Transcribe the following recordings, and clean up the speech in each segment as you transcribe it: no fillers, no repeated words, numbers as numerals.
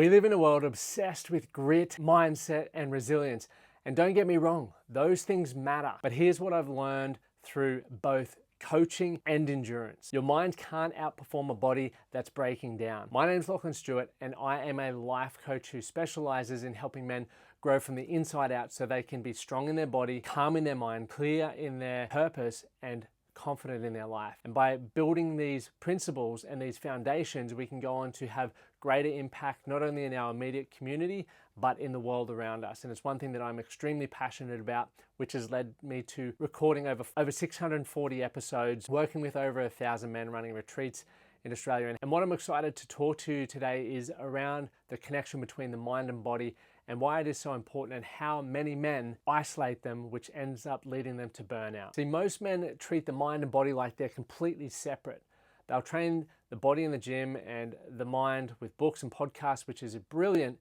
We live in a world obsessed with grit, mindset, and resilience. And don't get me wrong, those things matter. But here's what I've learned through both coaching and endurance. Your mind can't outperform a body that's breaking down. My name's Lachlan Stuart, and I am a life coach who specializes in helping men grow from the inside out so they can be strong in their body, calm in their mind, clear in their purpose, and confident in their life. And by building these principles and these foundations, we can go on to have greater impact, not only in our immediate community, but in the world around us. And it's one thing that I'm extremely passionate about, which has led me to recording over 640 episodes, working with over 1,000 men, running retreats in Australia. And what I'm excited to talk to you today is around the connection between the mind and body and why it is so important and how many men isolate them, which ends up leading them to burnout. See, most men treat the mind and body like they're completely separate. They'll train the body in the gym and the mind with books and podcasts, which is brilliant,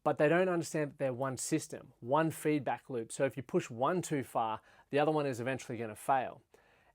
but they don't understand that they're one system, one feedback loop. So if you push one too far, the other one is eventually going to fail.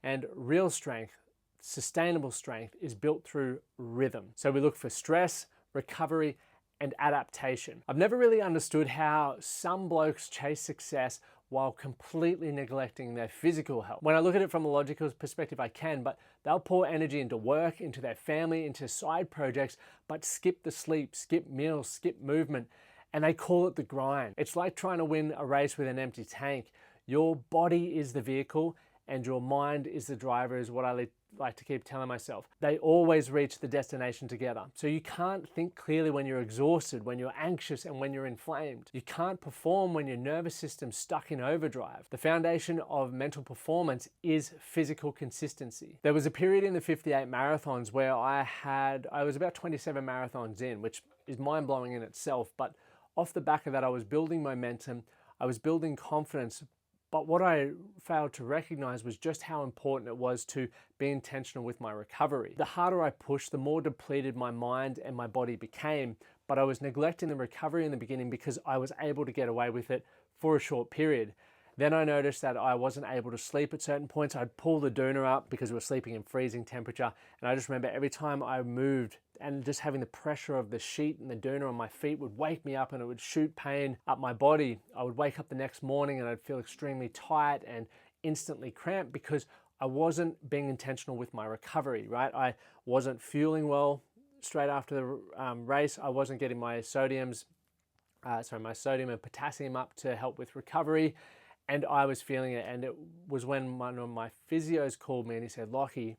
And real strength, sustainable strength, is built through rhythm. So we look for stress, recovery, and adaptation. I've never really understood how some blokes chase success while completely neglecting their physical health. When I look at it from a logical perspective, I can, but they'll pour energy into work, into their family, into side projects, but skip the sleep, skip meals, skip movement, and they call it the grind. It's like trying to win a race with an empty tank. Your body is the vehicle and your mind is the driver, is what I like to keep telling myself. They always reach the destination together. So you can't think clearly when you're exhausted, when you're anxious, and when you're inflamed. You can't perform when your nervous system's stuck in overdrive. The foundation of mental performance is physical consistency. There was a period in the 58 marathons where I was about 27 marathons in, which is mind-blowing in itself, but off the back of that, I was building momentum, I was building confidence. But what I failed to recognize was just how important it was to be intentional with my recovery. The harder I pushed, the more depleted my mind and my body became, but I was neglecting the recovery in the beginning because I was able to get away with it for a short period. Then I noticed that I wasn't able to sleep at certain points. I'd pull the doona up because we were sleeping in freezing temperature. And I just remember every time I moved and just having the pressure of the sheet and the doona on my feet would wake me up and it would shoot pain up my body. I would wake up the next morning and I'd feel extremely tight and instantly cramped because I wasn't being intentional with my recovery, right? I wasn't fueling well straight after the race. I wasn't getting my sodium and potassium up to help with recovery. And I was feeling it, and it was when one of my physios called me and he said, "Lockie,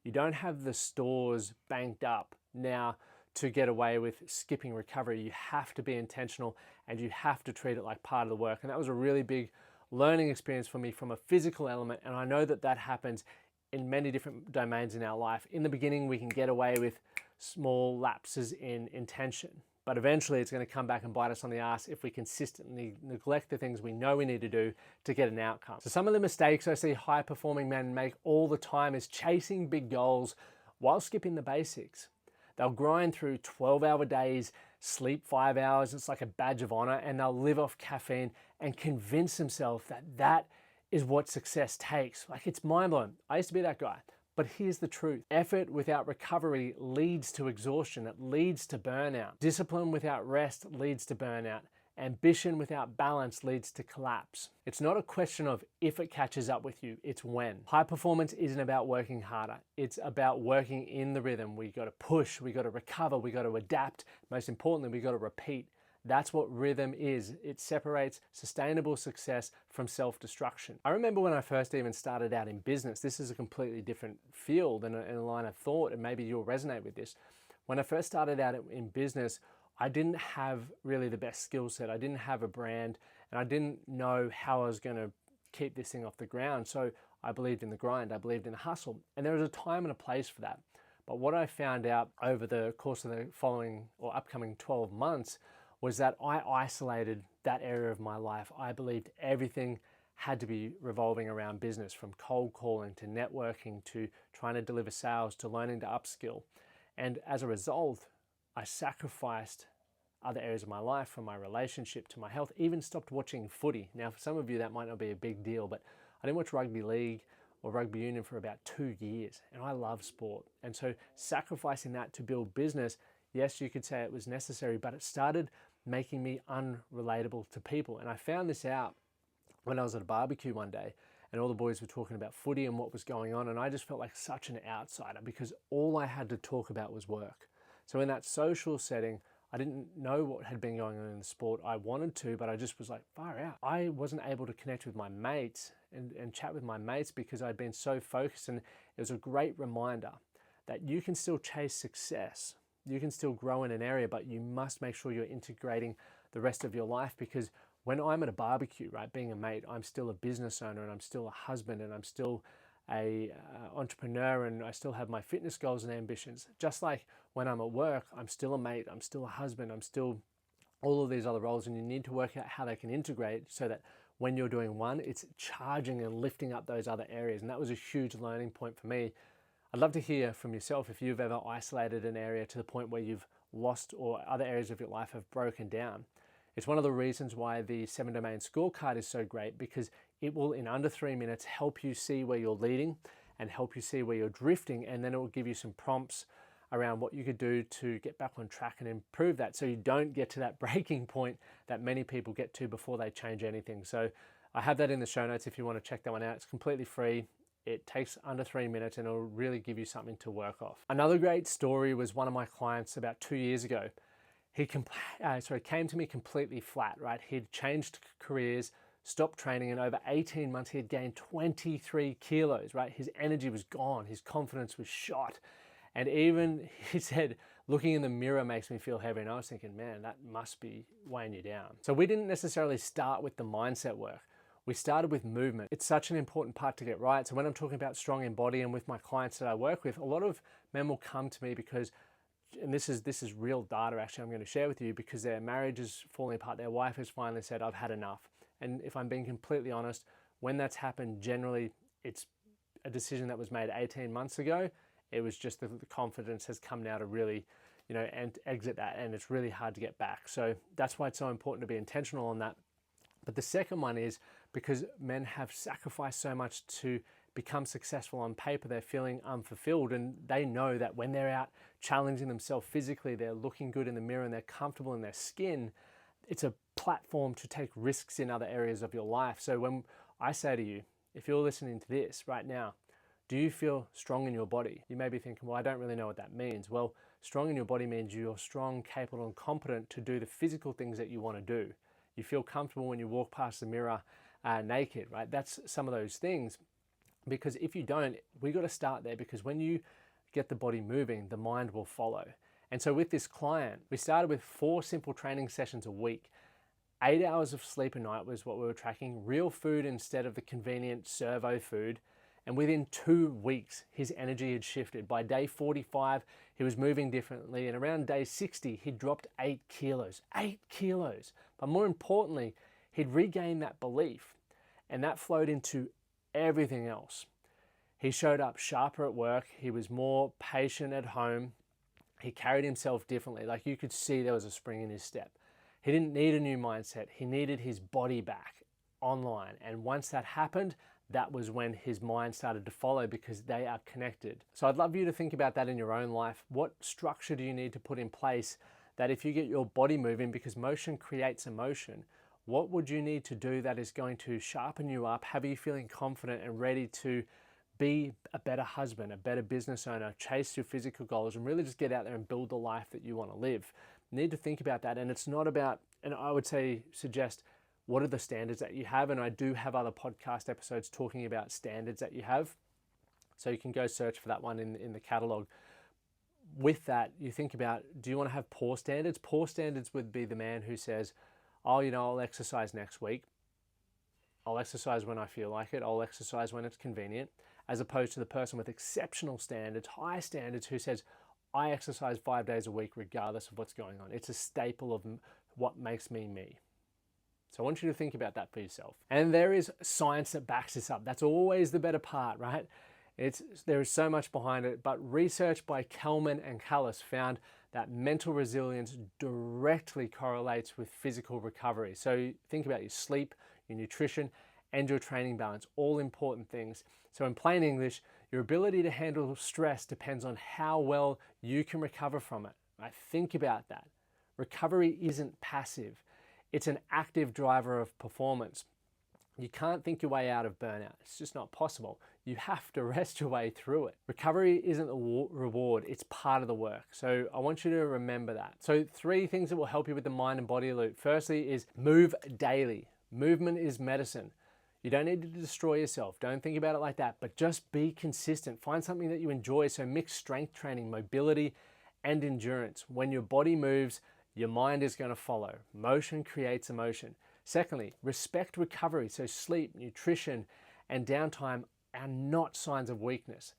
you don't have the stores banked up now to get away with skipping recovery. You have to be intentional and you have to treat it like part of the work." And that was a really big learning experience for me from a physical element. And I know that that happens in many different domains in our life. In the beginning, we can get away with small lapses in intention. But eventually it's going to come back and bite us on the ass if we consistently neglect the things we know we need to do to get an outcome. So some of the mistakes I see high-performing men make all the time is chasing big goals while skipping the basics. They'll grind through 12-hour days, sleep 5 hours, it's like a badge of honor, and they'll live off caffeine and convince themselves that that is what success takes. Like, it's mind-blowing. I used to be that guy. But here's the truth. Effort without recovery leads to exhaustion. It leads to burnout. Discipline without rest leads to burnout. Ambition without balance leads to collapse. It's not a question of if it catches up with you, it's when. High performance isn't about working harder. It's about working in the rhythm. We got to push, we got to recover, we got to adapt. Most importantly, we got to repeat. That's what rhythm is. It separates sustainable success from self-destruction. I remember when I first even started out in business, this is a completely different field and a line of thought, and maybe you'll resonate with this. When I first started out in business, I didn't have really the best skill set. I didn't have a brand, and I didn't know how I was going to keep this thing off the ground. So I believed in the grind. I believed in the hustle. And there was a time and a place for that. But what I found out over the course of the following or upcoming 12 months was that I isolated that area of my life. I believed everything had to be revolving around business, from cold calling to networking to trying to deliver sales to learning to upskill. And as a result, I sacrificed other areas of my life, from my relationship to my health, even stopped watching footy. Now, for some of you, that might not be a big deal, but I didn't watch rugby league or rugby union for about 2 years, and I love sport. And so sacrificing that to build business Yes, you could say it was necessary, but it started making me unrelatable to people. And I found this out when I was at a barbecue one day and all the boys were talking about footy and what was going on. And I just felt like such an outsider because all I had to talk about was work. So in that social setting, I didn't know what had been going on in the sport. I wanted to, but I just was like, far out. I wasn't able to connect with my mates and chat with my mates because I'd been so focused. And it was a great reminder that you can still chase success. You can still grow in an area, but you must make sure you're integrating the rest of your life, because when I'm at a barbecue, right, being a mate, I'm still a business owner and I'm still a husband and I'm still a entrepreneur and I still have my fitness goals and ambitions. Just like when I'm at work, I'm still a mate, I'm still a husband, I'm still all of these other roles, and you need to work out how they can integrate so that when you're doing one, it's charging and lifting up those other areas. And that was a huge learning point for me. I'd love to hear from yourself if you've ever isolated an area to the point where you've lost or other areas of your life have broken down. It's one of the reasons why the 7-domain scorecard is so great, because it will, in under 3 minutes, help you see where you're leading and help you see where you're drifting, and then it will give you some prompts around what you could do to get back on track and improve that, so you don't get to that breaking point that many people get to before they change anything. So I have that in the show notes if you want to check that one out. It's completely free. It takes under 3 minutes and it'll really give you something to work off. Another great story was one of my clients about 2 years ago. He came to me completely flat, right? He'd changed careers, stopped training, and over 18 months he had gained 23 kilos, right? His energy was gone, his confidence was shot. And even he said, looking in the mirror makes me feel heavy. And I was thinking, man, that must be weighing you down. So we didn't necessarily start with the mindset work. We started with movement. It's such an important part to get right. So when I'm talking about strong in body and with my clients that I work with, a lot of men will come to me because, and this is real data actually I'm going to share with you, because their marriage is falling apart. Their wife has finally said, I've had enough. And if I'm being completely honest, when that's happened, generally it's a decision that was made 18 months ago. It was just the confidence has come now to really, and exit that, and it's really hard to get back. So that's why it's so important to be intentional on that. But the second one is because men have sacrificed so much to become successful on paper, they're feeling unfulfilled, and they know that when they're out challenging themselves physically, they're looking good in the mirror and they're comfortable in their skin, it's a platform to take risks in other areas of your life. So when I say to you, if you're listening to this right now, do you feel strong in your body? You may be thinking, well, I don't really know what that means. Well, strong in your body means you're strong, capable, and competent to do the physical things that you want to do. You feel comfortable when you walk past the mirror naked, right? That's some of those things. Because if you don't, we got to start there, because when you get the body moving, the mind will follow. And so with this client, we started with 4 simple training sessions a week. 8 hours of sleep a night was what we were tracking, real food instead of the convenient servo food. And within 2 weeks, his energy had shifted. By day 45, he was moving differently. And around day 60, he dropped 8 kilos. 8 kilos. But more importantly, he'd regained that belief. And that flowed into everything else. He showed up sharper at work. He was more patient at home. He carried himself differently. Like, you could see there was a spring in his step. He didn't need a new mindset. He needed his body back online. And once that happened, that was when his mind started to follow, because they are connected. So I'd love you to think about that in your own life. What structure do you need to put in place that if you get your body moving, because motion creates emotion, what would you need to do that is going to sharpen you up, have you feeling confident and ready to be a better husband, a better business owner, chase your physical goals, and really just get out there and build the life that you want to live? You need to think about that. And it's not about, and I would suggest, what are the standards that you have? And I do have other podcast episodes talking about standards that you have. So you can go search for that one in the catalog. With that, you think about, do you want to have poor standards? Poor standards would be the man who says, oh, I'll exercise next week. I'll exercise when I feel like it. I'll exercise when it's convenient. As opposed to the person with exceptional standards, high standards, who says, I exercise 5 days a week regardless of what's going on. It's a staple of what makes me me. So I want you to think about that for yourself. And there is science that backs this up. That's always the better part, right? There is so much behind it, but research by Kelman and Callis found that mental resilience directly correlates with physical recovery. So think about your sleep, your nutrition, and your training balance, all important things. So in plain English, your ability to handle stress depends on how well you can recover from it. Right? Think about that. Recovery isn't passive. It's an active driver of performance. You can't think your way out of burnout. It's just not possible. You have to rest your way through it. Recovery isn't the reward, it's part of the work. So I want you to remember that. So 3 things that will help you with the mind and body loop. Firstly is move daily. Movement is medicine. You don't need to destroy yourself. Don't think about it like that, but just be consistent. Find something that you enjoy. So mix strength training, mobility, and endurance. When your body moves, your mind is going to follow. Motion creates emotion. Secondly, respect recovery. So sleep, nutrition, and downtime are not signs of weakness.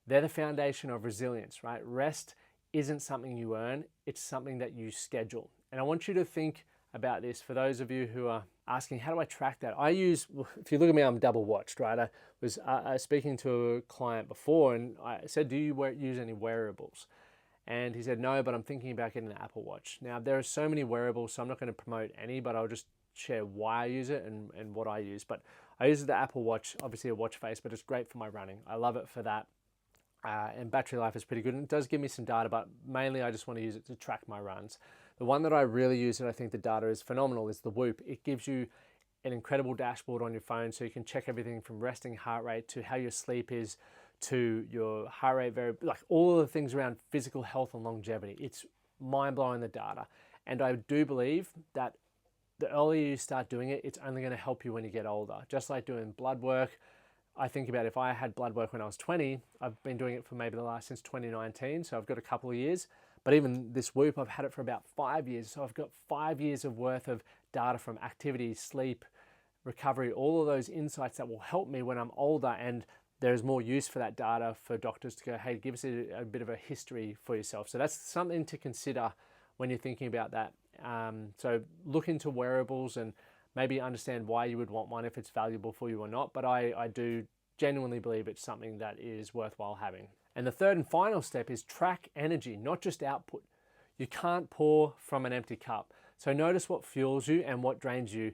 They're the foundation of resilience, right? Rest isn't something you earn, it's something that you schedule. And I want you to think about this for those of you who are asking, how do I track that? If you look at me, I'm double watched, right? I was speaking to a client before and I said, do you use any wearables? And he said, no, but I'm thinking about getting an Apple Watch. Now, there are so many wearables, so I'm not going to promote any, but I'll just share why I use it and what I use. But I use the Apple Watch, obviously a watch face, but it's great for my running. I love it for that. And battery life is pretty good. And it does give me some data, but mainly I just want to use it to track my runs. The one that I really use and I think the data is phenomenal is the Whoop. It gives you an incredible dashboard on your phone so you can check everything from resting heart rate to how your sleep is to your heart rate, like all of the things around physical health and longevity. It's mind-blowing, the data. And I do believe that the earlier you start doing it, it's only going to help you when you get older. Just like doing blood work, I think about if I had blood work when I was 20, I've been doing it for maybe since 2019, so I've got a couple of years. But even this Whoop, I've had it for about 5 years. So I've got 5 years of worth of data from activity, sleep, recovery, all of those insights that will help me when I'm older. And there's more use for that data for doctors to go, hey, give us a bit of a history for yourself. So that's something to consider when you're thinking about that. So look into wearables and maybe understand why you would want one, if it's valuable for you or not. But I do genuinely believe it's something that is worthwhile having. And the third and final step is track energy, not just output. You can't pour from an empty cup. So notice what fuels you and what drains you.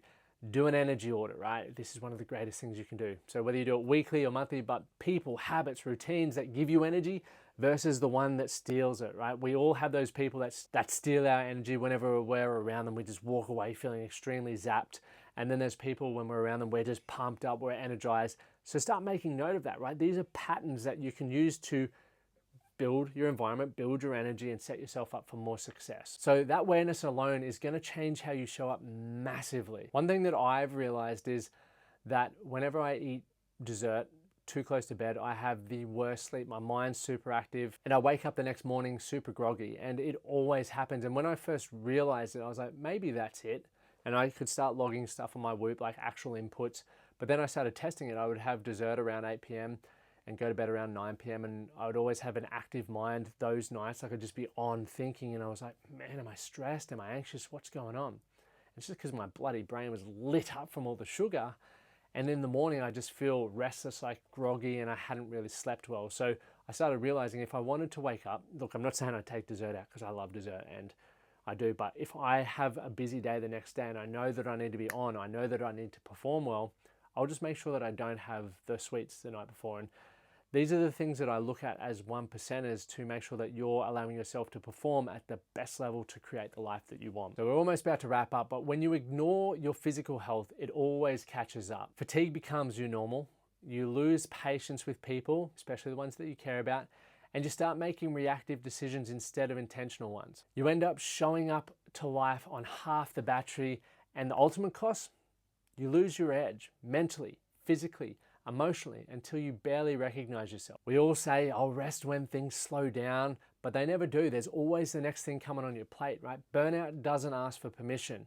Do an energy audit, right? This is one of the greatest things you can do. So whether you do it weekly or monthly, but people, habits, routines that give you energy versus the one that steals it, right? We all have those people that steal our energy whenever we're around them. We just walk away feeling extremely zapped. And then there's people when we're around them, we're just pumped up, we're energized. So start making note of that, right? These are patterns that you can use to build your environment, build your energy, and set yourself up for more success. So that awareness alone is going to change how you show up massively. One thing that I've realized is that whenever I eat dessert too close to bed, I have the worst sleep. My mind's super active and I wake up the next morning super groggy, and it always happens. And when I first realized it, I was like, maybe that's it. And I could start logging stuff on my Whoop, like actual inputs. But then I started testing it. I would have dessert around 8 p.m. and go to bed around 9 p.m. and I would always have an active mind those nights. I could just be on thinking and I was like, man, am I stressed? Am I anxious? What's going on? It's just because my bloody brain was lit up from all the sugar. And in the morning, I just feel restless, like groggy, and I hadn't really slept well. So I started realizing if I wanted to wake up, look, I'm not saying I take dessert out because I love dessert and I do, but if I have a busy day the next day and I know that I need to be on, I know that I need to perform well, I'll just make sure that I don't have the sweets the night before. And these are the things that I look at as 1%ers to make sure that you're allowing yourself to perform at the best level to create the life that you want. So we're almost about to wrap up, but when you ignore your physical health, it always catches up. Fatigue becomes your normal. You lose patience with people, especially the ones that you care about, and you start making reactive decisions instead of intentional ones. You end up showing up to life on half the battery, and the ultimate cost, you lose your edge mentally, physically, emotionally, until you barely recognize yourself. We all say, I'll rest when things slow down, but they never do. There's always the next thing coming on your plate, right? Burnout doesn't ask for permission.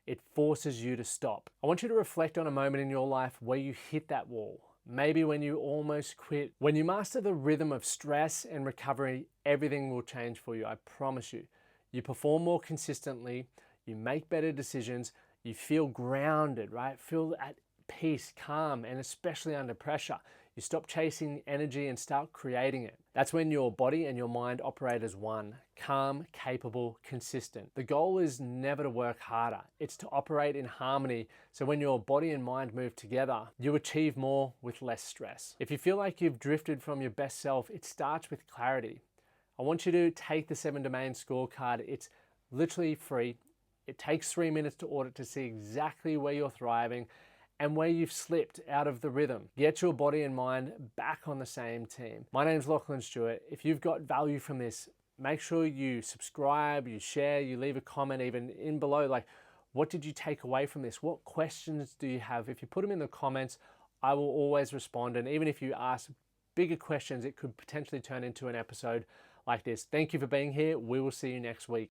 It forces you to stop. I want you to reflect on a moment in your life where you hit that wall. Maybe when you almost quit. When you master the rhythm of stress and recovery, everything will change for you, I promise you. You perform more consistently, you make better decisions, you feel grounded, right? Feel at peace, calm, and especially under pressure. You stop chasing energy and start creating it. That's when your body and your mind operate as one, calm, capable, consistent. The goal is never to work harder. It's to operate in harmony. So when your body and mind move together, you achieve more with less stress. If you feel like you've drifted from your best self, it starts with clarity. I want you to take the 7-domain scorecard. It's literally free. It takes 3 minutes to audit to see exactly where you're thriving and where you've slipped out of the rhythm. Get your body and mind back on the same team. My name's Lachlan Stuart. If you've got value from this, make sure you subscribe, you share, you leave a comment even in below. Like, what did you take away from this? What questions do you have? If you put them in the comments, I will always respond. And even if you ask bigger questions, it could potentially turn into an episode like this. Thank you for being here. We will see you next week.